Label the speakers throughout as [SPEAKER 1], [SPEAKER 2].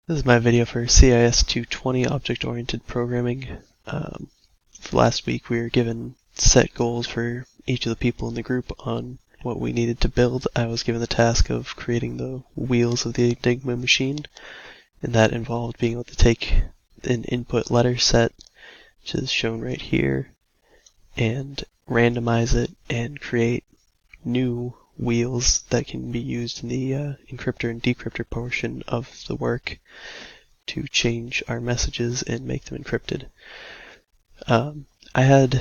[SPEAKER 1] This is my video for CIS220 object-oriented programming. For last week we were given set goals for each of the people in the group on what we needed to build. I was given the task of creating the wheels of the Enigma machine, and that involved being able to take an input letter set, which is shown right here, and randomize it and create new wheels that can be used in the encryptor and decryptor portion of the work to change our messages and make them encrypted. I had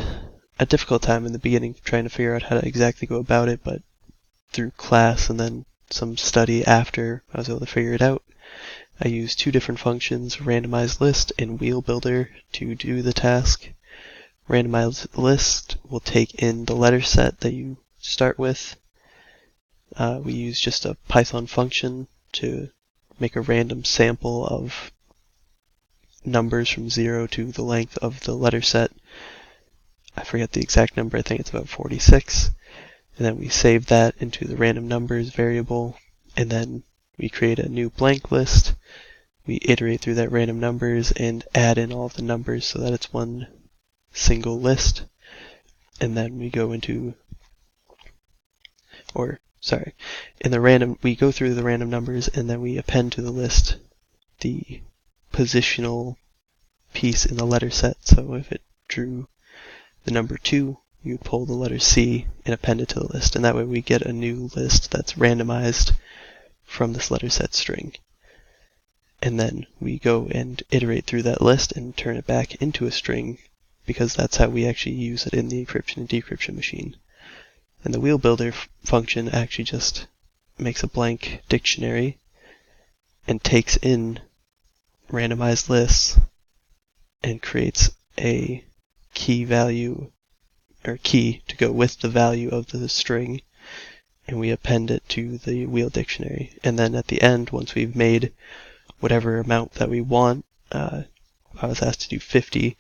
[SPEAKER 1] a difficult time in the beginning trying to figure out how to exactly go about it, but through class and then some study after, I was able to figure it out. I used two different functions, randomized list and WheelBuilder, to do the task. Randomized list will take in the letter set that you start with. We use just a Python function to make a random sample of numbers from 0 to the length of the letter set. I forget the exact number, I think it's about 46. And then we save that into the random numbers variable, and then we create a new blank list. We iterate through that random numbers and add in all of the numbers so that it's one single list. And then we go into, we go through the random numbers and then we append to the list the positional piece in the letter set. So if it drew the number 2, you pull the letter C and append it to the list, and that way we get a new list that's randomized from this letter set string. And then we go and iterate through that list and turn it back into a string, because that's how we actually use it in the encryption and decryption machine. And the WheelBuilder function actually just makes a blank dictionary and takes in randomized lists and creates a key value, or key to go with the value of the string, and we append it to the wheel dictionary. And then at the end, once we've made whatever amount that we want, I was asked to do 50,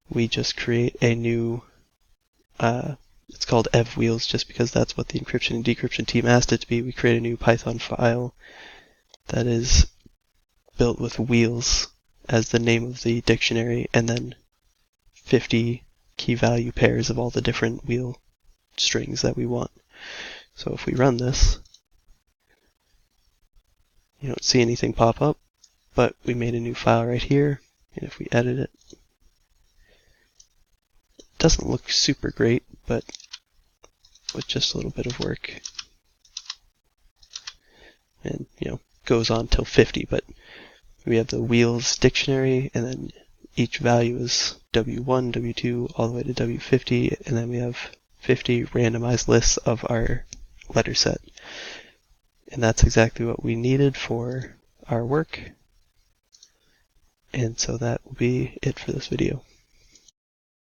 [SPEAKER 1] we just create a new, it's called evwheels just because that's what the encryption and decryption team asked it to be. We create a new Python file that is built with wheels as the name of the dictionary, and then 50 key value pairs of all the different wheel strings that we want. So if we run this, you don't see anything pop up, but we made a new file right here, and if we edit it, it doesn't look super great, but with just a little bit of work, and goes on till 50, but we have the wheels dictionary, and then each value is W1, W2, all the way to W50, and then we have 50 randomized lists of our letter set. And that's exactly what we needed for our work. And so that will be it for this video.